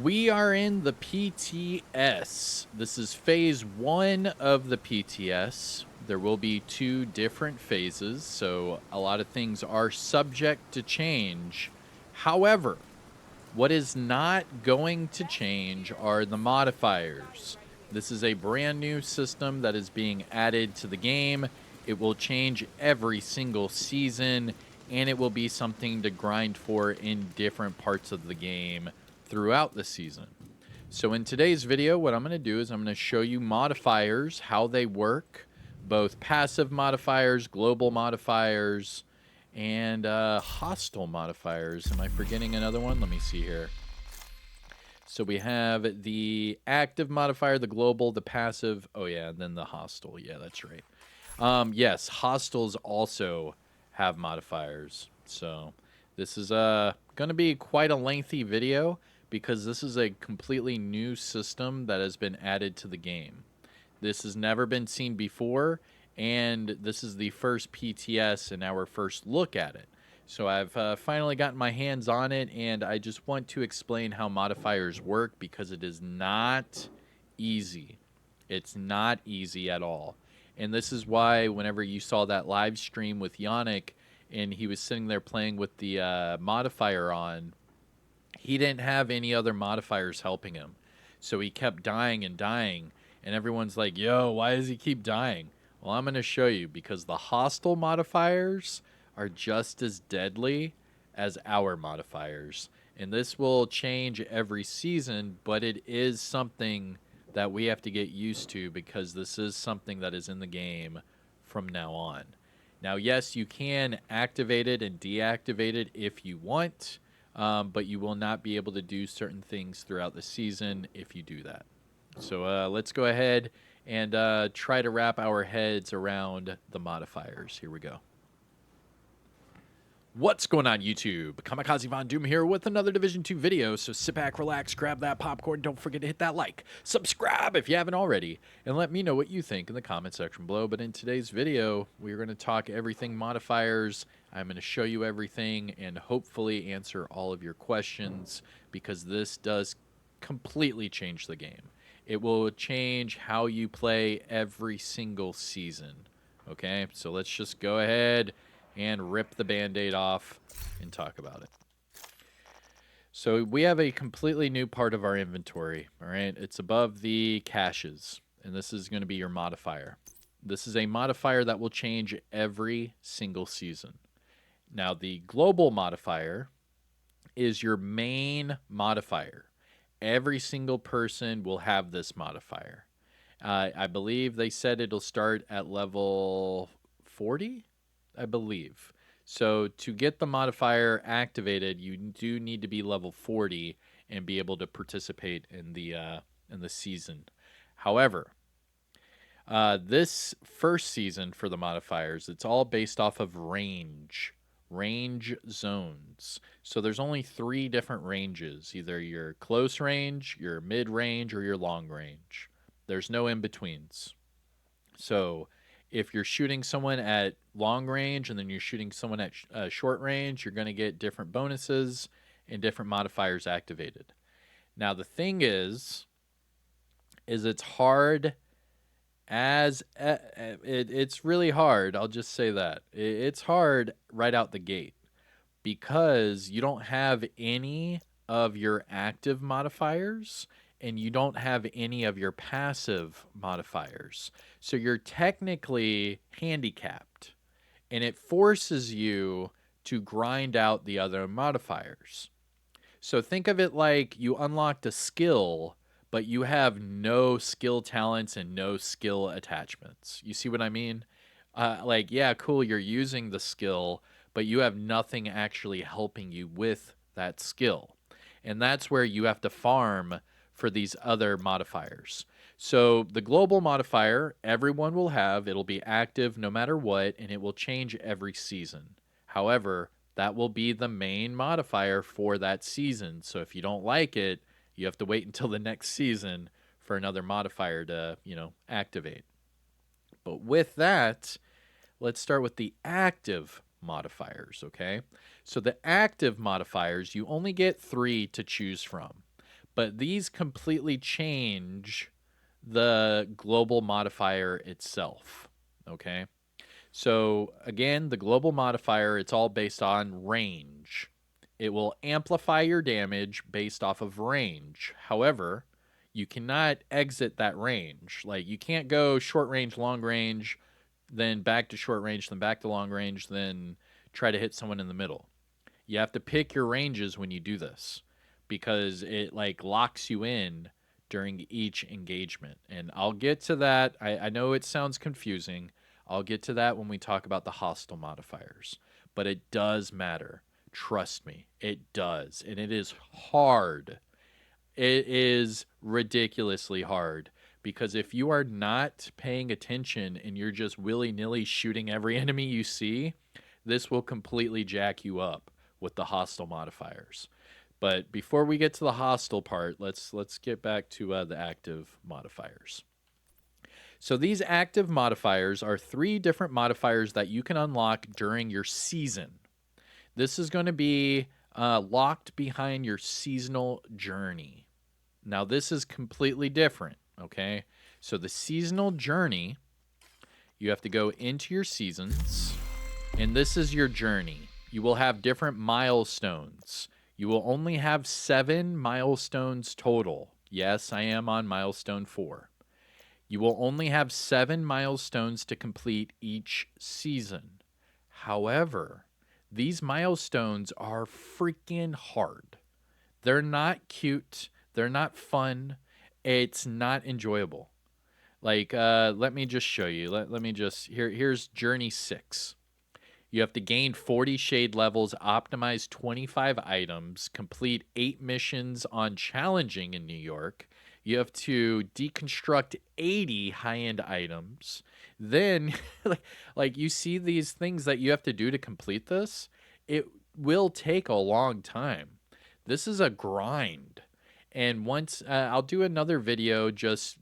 We are in the PTS. This is phase one of the PTS. There will be two different phases, so a lot of things are subject to change. However, what is not going to change are the modifiers. This is a brand new system that is being added to the game. It will change every single season, and it will be something to grind for in different parts of the game throughout the season. So in today's video, what I'm going to do is I'm going to show you modifiers, how they work, both passive modifiers, global modifiers, and hostile modifiers. Am I forgetting another one? Let me see here. So we have the active modifier, the global, the passive. Oh, yeah, and then the hostile. Yeah, that's right. Yes, hostiles also have modifiers. So this is going to be quite a lengthy video because this is a completely new system that has been added to the game. This has never been seen before, and this is the first PTS and our first look at it. So I've finally gotten my hands on it, and I just want to explain how modifiers work because it is not easy. It's not easy at all. And this is why whenever you saw that live stream with Yannick and he was sitting there playing with the modifier on, he didn't have any other modifiers helping him. So he kept dying and dying. And everyone's like, yo, why does he keep dying? Well, I'm going to show you because the hostile modifiers are just as deadly as our modifiers. And this will change every season, but it is something that we have to get used to because this is something that is in the game from now on. Now, yes, you can activate it and deactivate it if you want, but you will not be able to do certain things throughout the season if you do that. So let's go ahead and try to wrap our heads around the modifiers. Here we go. What's going on, YouTube? Kamikaze Von Doom here with another Division 2 video, so sit back, relax, grab that popcorn, don't forget to hit that like, subscribe if you haven't already, and let me know what you think in the comment section below. But in today's video, we're going to talk everything modifiers. I'm going to show you everything and hopefully answer all of your questions because this does completely change the game. It will change how you play every single season. Okay, so let's just go ahead and rip the band-aid off and talk about it. So we have a completely new part of our inventory, all right? It's above the caches, and this is going to be your modifier. This is a modifier that will change every single season. Now, the global modifier is your main modifier. Every single person will have this modifier. I believe they said it'll start at level 40? I believe. So to get the modifier activated, you do need to be level 40 and be able to participate in the season. However, this first season for the modifiers, it's all based off of range zones. So there's only 3 different ranges, either your close range, your mid range, or your long range. There's no in-betweens. So if you're shooting someone at long range and then you're shooting someone at short range, you're going to get different bonuses and different modifiers activated. Now, the thing is it's hard as it's really hard. I'll just say that it's hard right out the gate because you don't have any of your active modifiers and you don't have any of your passive modifiers. So you're technically handicapped, and it forces you to grind out the other modifiers. So think of it like you unlocked a skill, but you have no skill talents and no skill attachments. You see what I mean? Like, yeah, cool, you're using the skill, but you have nothing actually helping you with that skill. And that's where you have to farm for these other modifiers. So the global modifier, everyone will have. It'll be active no matter what, and it will change every season. However, that will be the main modifier for that season. So if you don't like it, you have to wait until the next season for another modifier to, activate. But with that, let's start with the active modifiers, okay? So the active modifiers, you only get 3 to choose from. but these completely change the global modifier itself. Okay. So again, the global modifier, it's all based on range. It will amplify your damage based off of range. However, you cannot exit that range. Like, you can't go short range, long range, then back to short range, then back to long range, then try to hit someone in the middle. You have to pick your ranges when you do this, because it like locks you in during each engagement. And I'll get to that. I know it sounds confusing. I'll get to that when we talk about the hostile modifiers. But it does matter. Trust me, it does. And it is hard. It is ridiculously hard, because if you are not paying attention and you're just willy-nilly shooting every enemy you see, this will completely jack you up with the hostile modifiers. But before we get to the hostile part, let's get back to the active modifiers. So these active modifiers are 3 different modifiers that you can unlock during your season. This is going to be locked behind your seasonal journey. Now, this is completely different, okay? So the seasonal journey, you have to go into your seasons, and this is your journey. You will have different milestones. You will only have 7 milestones total. Yes, I am on milestone 4. You will only have 7 milestones to complete each season. However, these milestones are freaking hard. They're not cute. They're not fun. It's not enjoyable. Like, let me just show you. Let me just, here's Journey 6. You have to gain 40 shade levels, optimize 25 items, complete 8 missions on challenging in New York. You have to deconstruct 80 high-end items. Then, like you see these things that you have to do to complete this. It will take a long time. This is a grind. And once I'll do another video just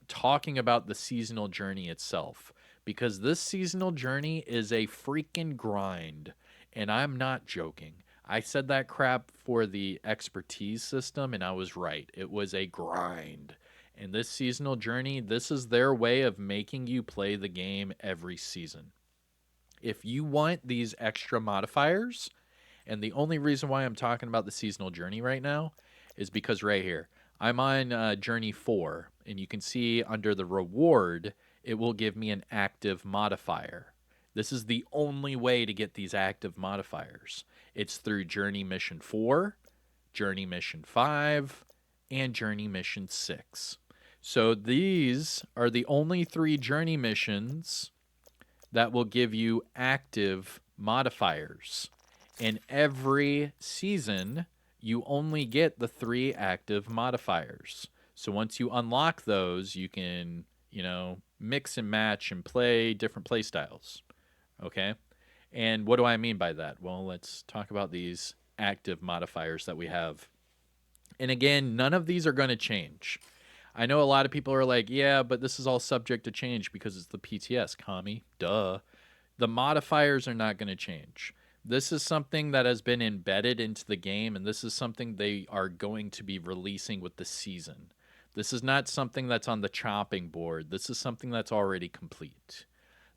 talking about the seasonal journey itself, because this seasonal journey is a freaking grind. And I'm not joking. I said that crap for the expertise system, and I was right. It was a grind. And this seasonal journey, this is their way of making you play the game every season. If you want these extra modifiers, and the only reason why I'm talking about the seasonal journey right now is because right here, I'm on Journey 4, and you can see under the reward, it will give me an active modifier. This is the only way to get these active modifiers. It's through Journey Mission 4, Journey Mission 5, and Journey Mission 6. So these are the only 3 journey missions that will give you active modifiers. In every season, you only get the 3 active modifiers. So once you unlock those, you can, mix and match and play different play styles. Okay? And what do I mean by that? Well, let's talk about these active modifiers that we have. And again, none of these are going to change. I know a lot of people are like, yeah, but this is all subject to change because it's the PTS, commie. Duh. The modifiers are not going to change. This is something that has been embedded into the game, and this is something they are going to be releasing with the season. This is not something that's on the chopping board. This is something that's already complete.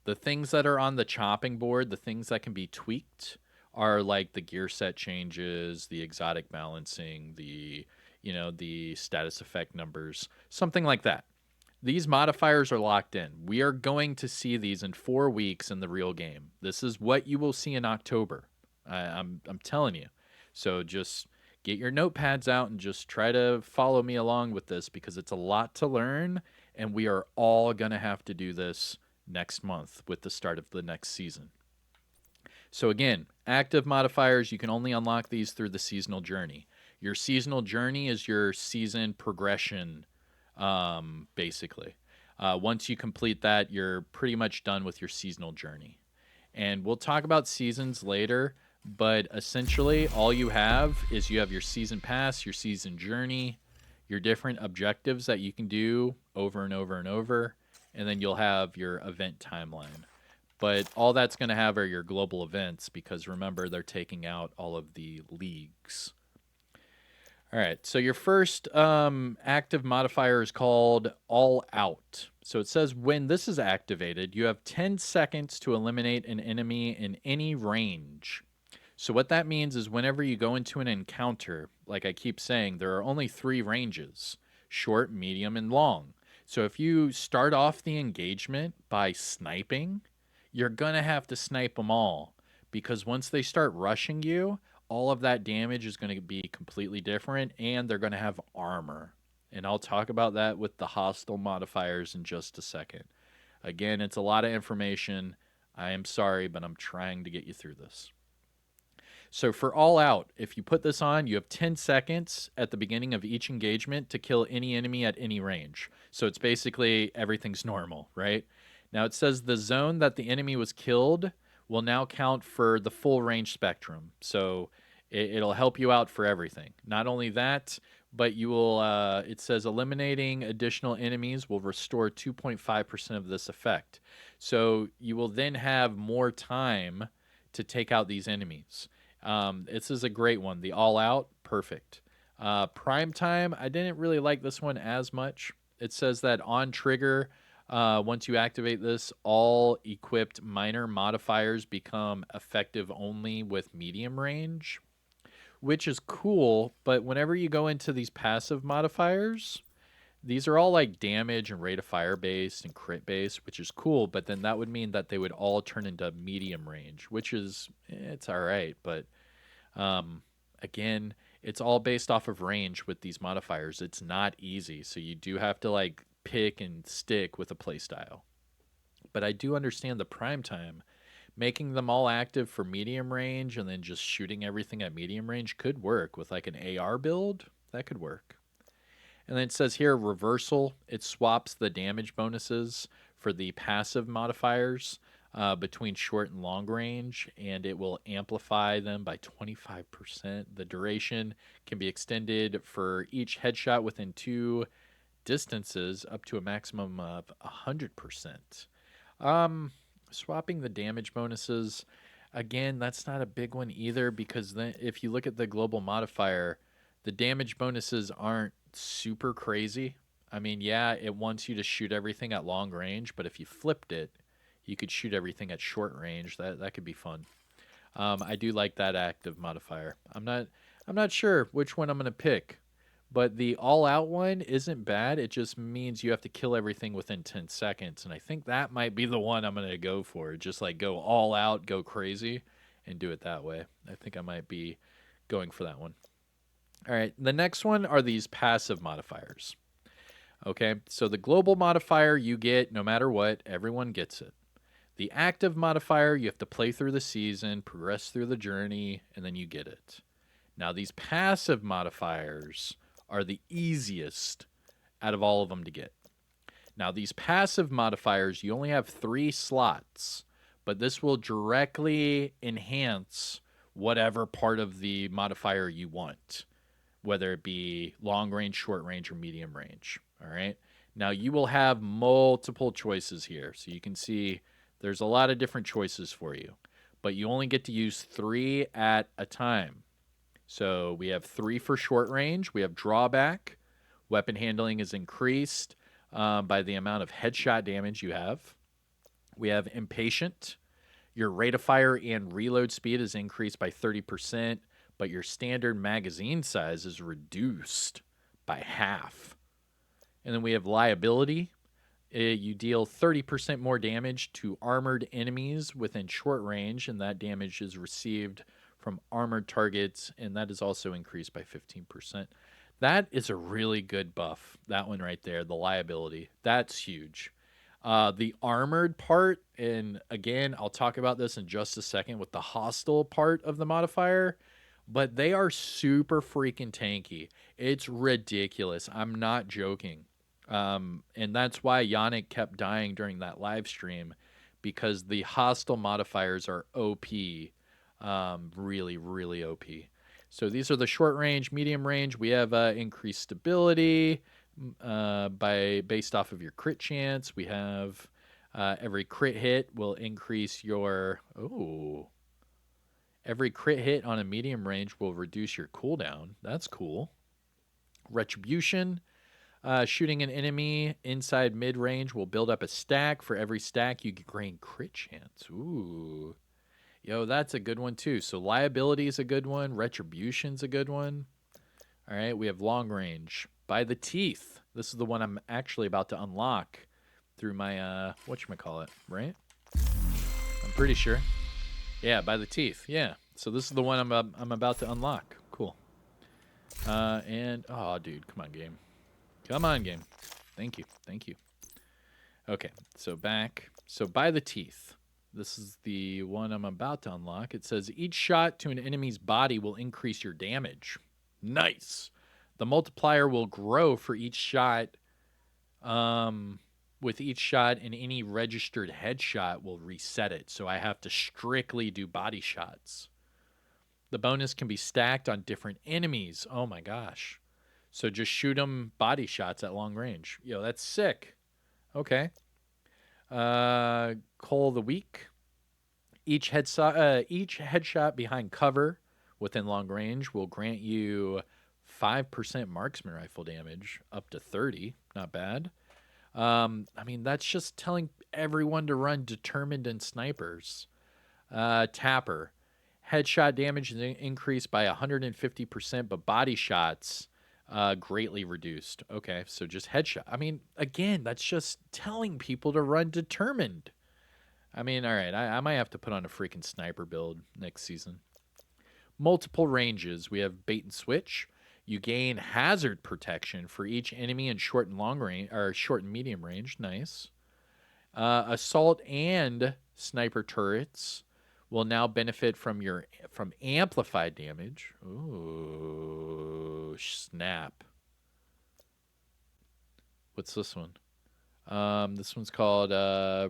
The things that are on the chopping board, the things that can be tweaked, are like the gear set changes, the exotic balancing, the status effect numbers, something like that. These modifiers are locked in. We are going to see these in 4 weeks in the real game. This is what you will see in October. I'm telling you. So just get your notepads out and just try to follow me along with this, because it's a lot to learn, and we are all going to have to do this next month with the start of the next season. So again, active modifiers, you can only unlock these through the seasonal journey. Your seasonal journey is your season progression, basically. Once you complete that, you're pretty much done with your seasonal journey. And we'll talk about seasons later, but essentially all you have is you have your season pass, your season journey, your different objectives that you can do over and over and over, and then you'll have your event timeline. But all that's going to have are your global events, because remember, they're taking out all of the leagues. All right. So your first active modifier is called All Out. So it says when this is activated, you have 10 seconds to eliminate an enemy in any range. So what that means is whenever you go into an encounter, like I keep saying, there are only 3 ranges: short, medium, and long. So if you start off the engagement by sniping, you're going to have to snipe them all, because once they start rushing you, all of that damage is going to be completely different, and they're going to have armor. And I'll talk about that with the hostile modifiers in just a second. Again, it's a lot of information. I am sorry, but I'm trying to get you through this. So for All Out, if you put this on, you have 10 seconds at the beginning of each engagement to kill any enemy at any range. So it's basically everything's normal, right? Now it says the zone that the enemy was killed will now count for the full range spectrum. So it'll help you out for everything. Not only that, but you will, it says eliminating additional enemies will restore 2.5% of this effect. So you will then have more time to take out these enemies. This is a great one. The All Out, perfect. Prime Time, I didn't really like this one as much. It says that on trigger, once you activate this, all equipped minor modifiers become effective only with medium range, which is cool. But whenever you go into these passive modifiers, these are all like damage and rate of fire based and crit based, which is cool. But then that would mean that they would all turn into medium range, which is, it's all right. But again, it's all based off of range with these modifiers. It's not easy. So you do have to like pick and stick with a playstyle. But I do understand the prime time. Making them all active for medium range and then just shooting everything at medium range could work with like an AR build. That could work. And then it says here reversal. It swaps the damage bonuses for the passive modifiers between short and long range, and it will amplify them by 25%. The duration can be extended for each headshot within 2 distances up to a maximum of 100%. Swapping the damage bonuses, again, that's not a big one either, because then if you look at the global modifier, the damage bonuses aren't super crazy. I mean, yeah, it wants you to shoot everything at long range, but if you flipped it, you could shoot everything at short range. That could be fun. I do like that active modifier. I'm not sure which one I'm gonna pick, but the all out one isn't bad. It just means you have to kill everything within 10 seconds, and I think that might be the one I'm gonna go for. Just like go all out, go crazy, and do it that way. I think I might be going for that one. All right, the next one are these passive modifiers. Okay, so the global modifier you get no matter what, everyone gets it. The active modifier, you have to play through the season, progress through the journey, and then you get it. Now, these passive modifiers are the easiest out of all of them to get. Now, these passive modifiers, you only have 3 slots, but this will directly enhance whatever part of the modifier you want, whether it be long range, short range, or medium range. All right. Now you will have multiple choices here. So you can see there's a lot of different choices for you, but you only get to use 3 at a time. So we have 3 for short range. We have drawback. Weapon handling is increased by the amount of headshot damage you have. We have impatient. Your rate of fire and reload speed is increased by 30%, but your standard magazine size is reduced by half. And then we have liability. You deal 30% more damage to armored enemies within short range, and that damage is received from armored targets, and that is also increased by 15%. That is a really good buff, that one right there, the liability. That's huge. The armored part, and again, I'll talk about this in just a second with the hostile part of the modifier, but they are super freaking tanky. It's ridiculous. I'm not joking. And that's why Yannick kept dying during that live stream, because the hostile modifiers are OP. Really, really OP. So these are the short range, medium range. We have increased stability based off of your crit chance. We have every crit hit will increase your every crit hit on a medium range will reduce your cooldown. That's cool. Retribution. Shooting an enemy inside mid-range will build up a stack. For every stack, you gain crit chance. Ooh. Yo, that's a good one, too. So liability is a good one. Retribution's a good one. All right, we have long range. By the teeth. This is the one I'm actually about to unlock through my, whatchamacallit, right? I'm pretty sure. Yeah, by the teeth. Yeah. So this is the one I'm about to unlock. Cool. And, oh, dude, come on, game. Come on, game. Thank you. Thank you. Okay, so back. So by the teeth. This is the one I'm about to unlock. It says each shot to an enemy's body will increase your damage. Nice. The multiplier will grow for each shot. With each shot, and any registered headshot will reset it. So I have to strictly do body shots. The bonus can be stacked on different enemies. Oh my gosh. So just shoot them body shots at long range. Yo, that's sick. Okay. Call the weak. Each headshot behind cover within long range will grant you 5% marksman rifle damage, up to 30. Not bad. I mean, that's just telling everyone to run determined and snipers. Tapper. Headshot damage is increased by 150%, but body shots greatly reduced. Okay, so just headshot. I mean, again, that's just telling people to run determined. I mean, all right, I might have to put on a freaking sniper build next season. Multiple ranges. We have bait and switch. You gain hazard protection for each enemy in short and long range, or short and medium range. Nice. Assault and sniper turrets will now benefit from amplified damage. Ooh, snap. What's this one? This one's called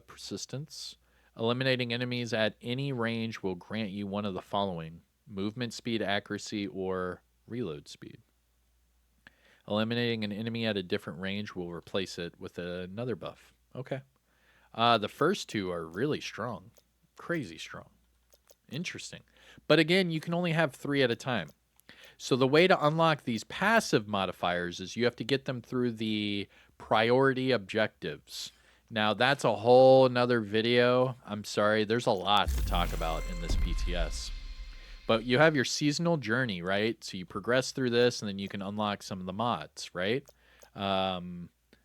Persistence. Eliminating enemies at any range will grant you one of the following: movement speed, accuracy, or reload speed. Eliminating an enemy at a different range will replace it with another buff. Okay. The first two are really strong. Crazy strong. Interesting. But again, you can only have 3 at a time. So the way to unlock these passive modifiers is you have to get them through the priority objectives. Now, that's a whole nother video. I'm sorry. There's a lot to talk about in this PTS. But you have your seasonal journey, right? So you progress through this, and then you can unlock some of the mods, right?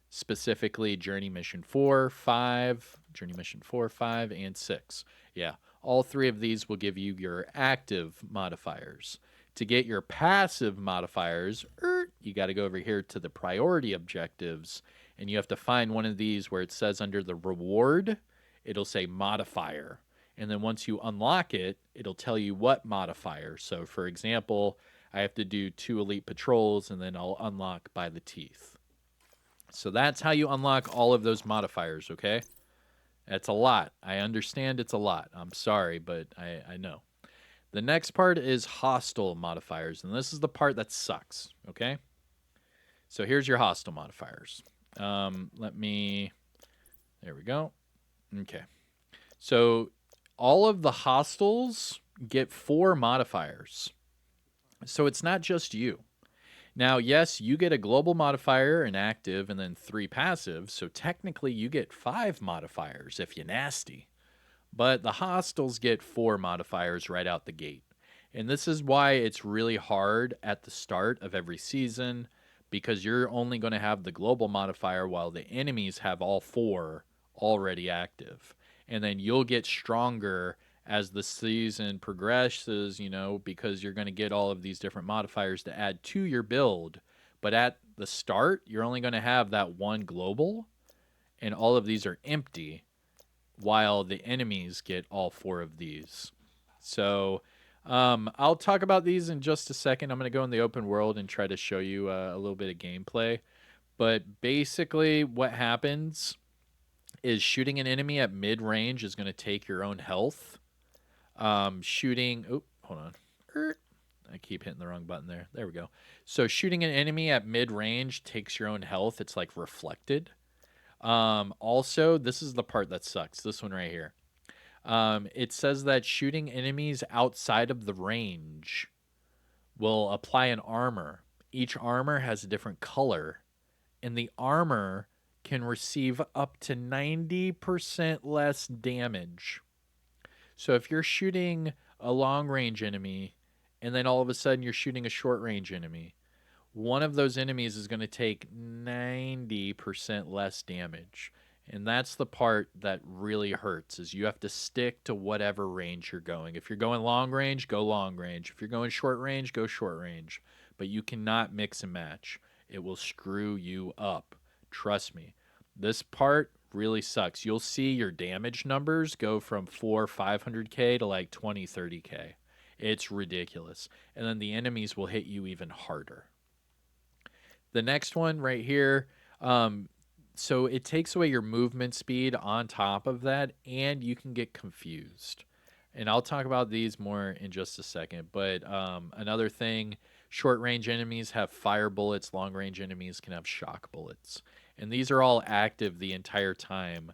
Specifically, Journey Mission 4, 5, Journey Mission 4, 5, and 6. Yeah, all 3 of these will give you your active modifiers. To get your passive modifiers, you got to go over here to the priority objectives, and you have to find one of these where it says under the reward, it'll say modifier. And then once you unlock it, it'll tell you what modifier. So, for example, I have to do 2 elite patrols, and then I'll unlock by the teeth. So that's how you unlock all of those modifiers, okay? That's a lot. I understand it's a lot. I'm sorry, but I know. The next part is hostile modifiers, and this is the part that sucks, okay? So here's your hostile modifiers. There we go. Okay. So all of the hostiles get 4 modifiers. So it's not just you. Now, yes, you get a global modifier, an active, and then 3 passive, so technically you get 5 modifiers if you're nasty. But the hostiles get 4 modifiers right out the gate. And this is why it's really hard at the start of every season, because you're only going to have the global modifier while the enemies have all 4 already active. And then you'll get stronger as the season progresses, you know, because you're going to get all of these different modifiers to add to your build. But at the start, you're only going to have that 1 global, and all of these are empty, while the enemies get all 4 of these. So I'll talk about these in just a second. I'm going to go in the open world and try to show you a little bit of gameplay. But basically what happens is shooting an enemy at mid-range is going to take your own health. Hold on. I keep hitting the wrong button there. There we go. So shooting an enemy at mid-range takes your own health. It's like reflected. Also, this is the part that sucks. This one right here. It says that shooting enemies outside of the range will apply an armor. Each armor has a different color, and the armor can receive up to 90% less damage. So if you're shooting a long range enemy and then all of a sudden you're shooting a short range enemy, one of those enemies is going to take 90% less damage. And that's the part that really hurts, is you have to stick to whatever range you're going. If you're going long range, go long range. If you're going short range, go short range. But you cannot mix and match. It will screw you up. Trust me. This part really sucks. You'll see your damage numbers go from 500k to like 30k. It's ridiculous. And then the enemies will hit you even harder. The next one right here, so it takes away your movement speed on top of that, and you can get confused. And I'll talk about these more in just a second. But another thing, short range enemies have fire bullets, long range enemies can have shock bullets. And these are all active the entire time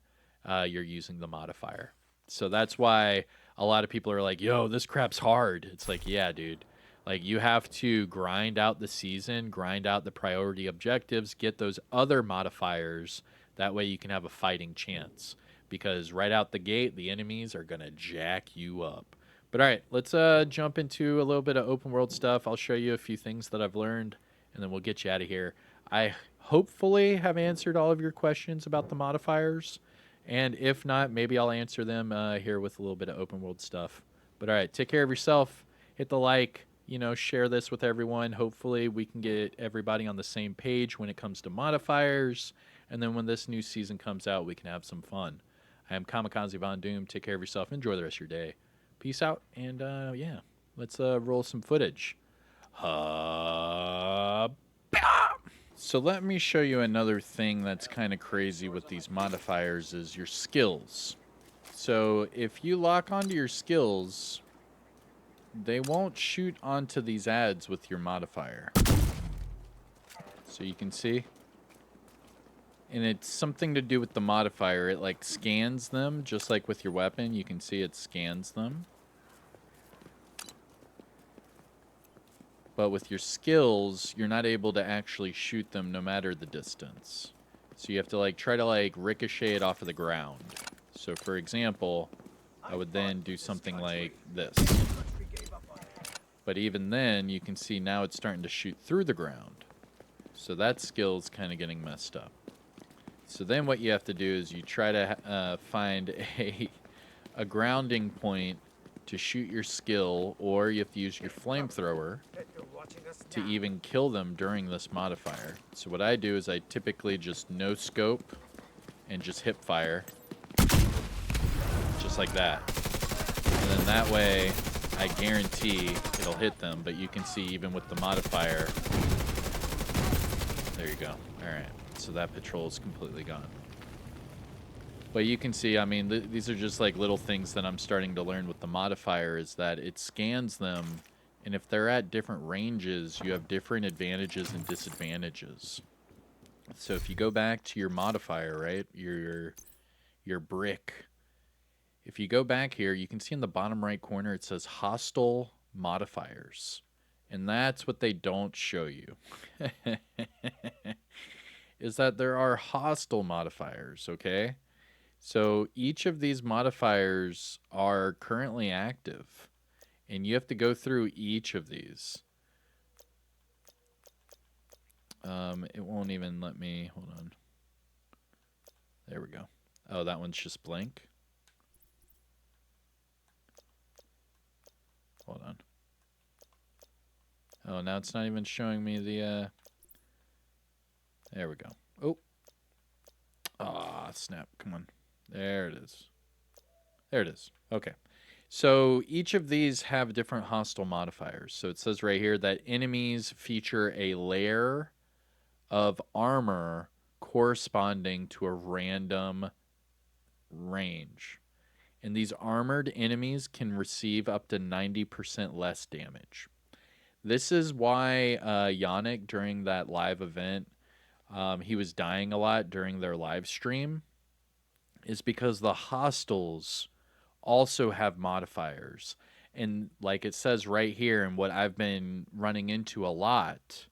you're using the modifier. So that's why a lot of people are like, yo, this crap's hard. It's like, yeah, dude. Like, you have to grind out the season, grind out the priority objectives, get those other modifiers. That way you can have a fighting chance. Because right out the gate, the enemies are going to jack you up. But all right, let's jump into a little bit of open world stuff. I'll show you a few things that I've learned, and then we'll get you out of here. I hopefully have answered all of your questions about the modifiers. And if not, maybe I'll answer them here with a little bit of open world stuff. But all right, take care of yourself. Hit the like. Share this with everyone. Hopefully we can get everybody on the same page when it comes to modifiers. And then when this new season comes out, we can have some fun. I am Kamikaze Von Doom. Take care of yourself. Enjoy the rest of your day. Peace out. And yeah, let's roll some footage. So let me show you another thing that's kind of crazy with these modifiers is your skills. So if you lock onto your skills, they won't shoot onto these ads with your modifier. So you can see. And it's something to do with the modifier. It like scans them, just like with your weapon. You can see it scans them. But with your skills, you're not able to actually shoot them no matter the distance. So you have to like try to like ricochet it off of the ground. So for example, I would then do something like this. But even then, you can see now it's starting to shoot through the ground. So that skill's kind of getting messed up. So then what you have to do is you try to find a grounding point to shoot your skill, or you have to use your flamethrower to even kill them during this modifier. So what I do is I typically just no scope and just hip fire. Just like that. And then that way I guarantee it'll hit them, but you can see even with the modifier. There you go. Alright, so that patrol is completely gone. But you can see, I mean, these are just like little things that I'm starting to learn with the modifier, is that it scans them, and if they're at different ranges, you have different advantages and disadvantages. So if you go back to your modifier, right, your brick, if you go back here, you can see in the bottom right corner it says hostile modifiers. And that's what they don't show you. Is that there are hostile modifiers, okay? So each of these modifiers are currently active, and you have to go through each of these. It won't even let me, hold on. There we go. Oh, that one's just blank. Hold on. Oh, now it's not even showing me the, there we go. Oh. Ah, snap. Come on. There it is. There it is. Okay. So each of these have different hostile modifiers. So it says right here that enemies feature a layer of armor corresponding to a random range. And these armored enemies can receive up to 90% less damage. This is why Yannick, during that live event, he was dying a lot during their live stream, is because the hostiles also have modifiers. And like it says right here, and what I've been running into a lot,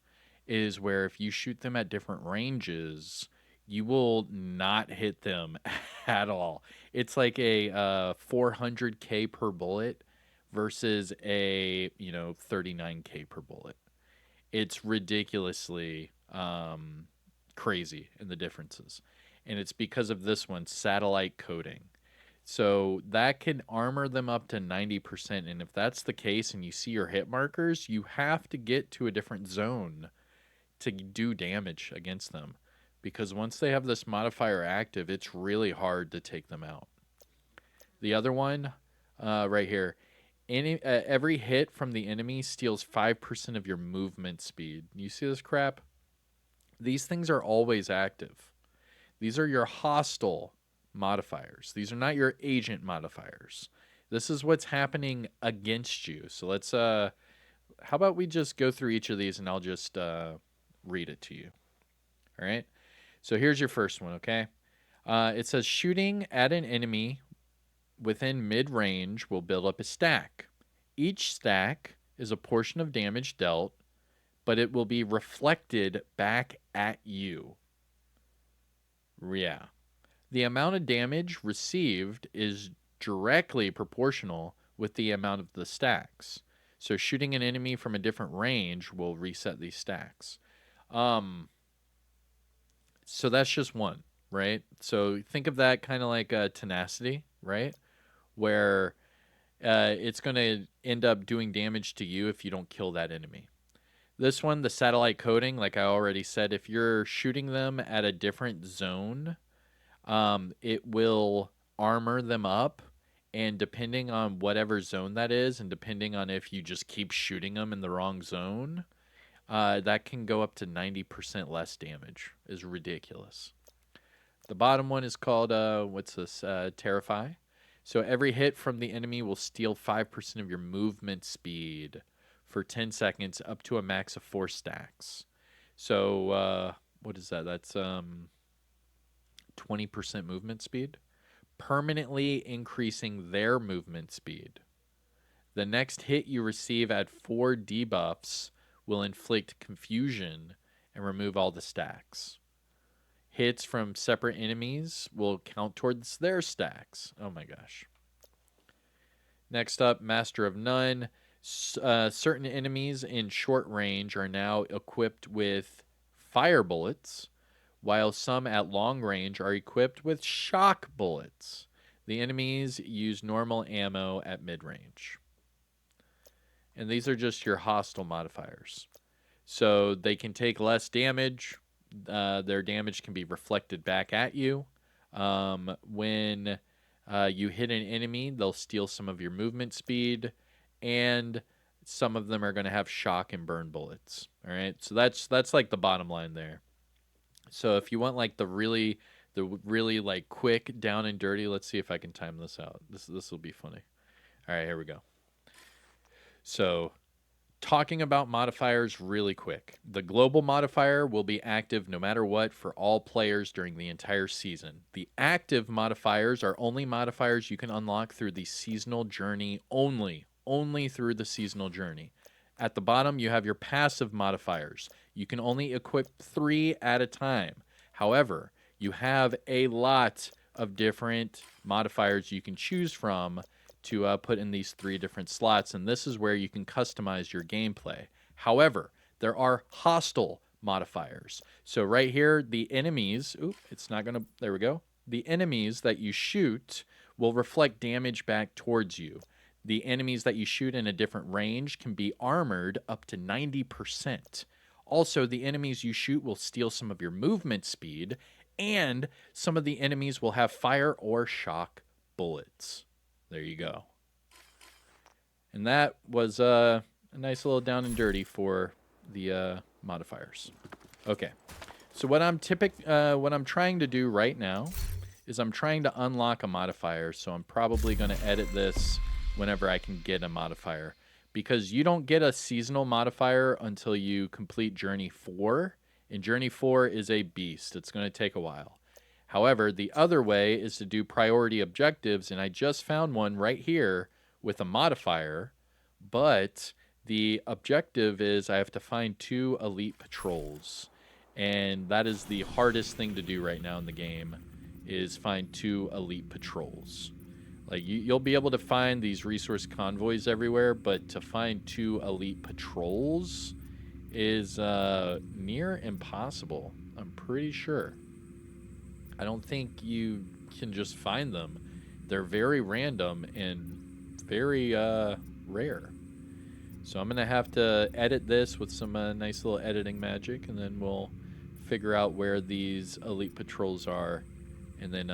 is where if you shoot them at different ranges, you will not hit them at all. It's like a 400K per bullet versus a 39K per bullet. It's ridiculously crazy in the differences, and it's because of this one, satellite coding. So that can armor them up to 90%. And if that's the case and you see your hit markers, you have to get to a different zone to do damage against them. Because once they have this modifier active, it's really hard to take them out. The other one, right here, every hit from the enemy steals 5% of your movement speed. You see this crap? These things are always active. These are your hostile modifiers. These are not your agent modifiers. This is what's happening against you. So let's how about we just go through each of these and I'll just read it to you. All right? So here's your first one, okay? It says shooting at an enemy within mid-range will build up a stack. Each stack is a portion of damage dealt, but it will be reflected back at you. Yeah. The amount of damage received is directly proportional with the amount of the stacks. So shooting an enemy from a different range will reset these stacks. So that's just one, right? So think of that kind of like tenacity, right? Where it's going to end up doing damage to you if you don't kill that enemy. This one, the satellite coding, like I already said, if you're shooting them at a different zone, it will armor them up. And depending on whatever zone that is, and depending on if you just keep shooting them in the wrong zone, that can go up to 90% less damage. Is ridiculous. The bottom one is called, what's this? Terrify. So every hit from the enemy will steal 5% of your movement speed for 10 seconds up to a max of 4 stacks. So what is that? That's 20% movement speed. Permanently increasing their movement speed. The next hit you receive at 4 debuffs will inflict confusion and remove all the stacks. Hits from separate enemies will count towards their stacks. Oh my gosh. Next up, Master of None. Certain enemies in short range are now equipped with fire bullets, while some at long range are equipped with shock bullets. The enemies use normal ammo at mid-range. And these are just your hostile modifiers. So they can take less damage. Their damage can be reflected back at you. When you hit an enemy, they'll steal some of your movement speed, and some of them are going to have shock and burn bullets. All right, so that's like the bottom line there. So if you want like the really like quick down and dirty, let's see if I can time this out. This will be funny. All right, here we go. So talking about modifiers really quick. The global modifier will be active no matter what for all players during the entire season. The active modifiers are only modifiers you can unlock through the seasonal journey only through the seasonal journey. At the bottom, you have your passive modifiers. You can only equip 3 at a time. However, you have a lot of different modifiers you can choose from to put in these 3 different slots, and this is where you can customize your gameplay. However, there are hostile modifiers. So right here, the enemies, there we go. The enemies that you shoot will reflect damage back towards you. The enemies that you shoot in a different range can be armored up to 90%. Also, the enemies you shoot will steal some of your movement speed, and some of the enemies will have fire or shock bullets. There you go. And that was a nice little down and dirty for the modifiers. Okay. So what I'm trying to do right now is I'm trying to unlock a modifier. So I'm probably going to edit this whenever I can get a modifier, because you don't get a seasonal modifier until you complete Journey 4. And Journey 4 is a beast. It's going to take a while. However, the other way is to do priority objectives, and I just found one right here with a modifier, but The objective is I have to find 2 elite patrols, and that is the hardest thing to do right now in the game, is find 2 elite patrols. Like, you'll be able to find these resource convoys everywhere, but to find 2 elite patrols is near impossible, I'm pretty sure. I don't think you can just find them. They're very random and very rare. So I'm going to have to edit this with some nice little editing magic, and then we'll figure out where these elite patrols are, and then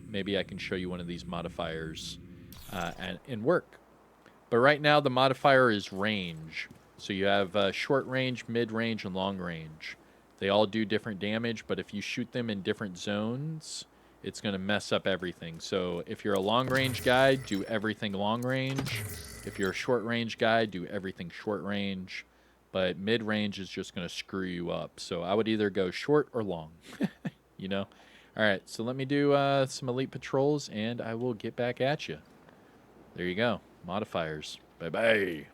maybe I can show you one of these modifiers in work. But right now the modifier is range. So you have short range, mid range, and long range. They all do different damage, but if you shoot them in different zones, it's going to mess up everything. So if you're a long range guy, do everything long range. If you're a short range guy, do everything short range. But mid range is just going to screw you up. So I would either go short or long, you know? All right, so let me do some elite patrols, and I will get back at you. There you go. Modifiers. Bye-bye.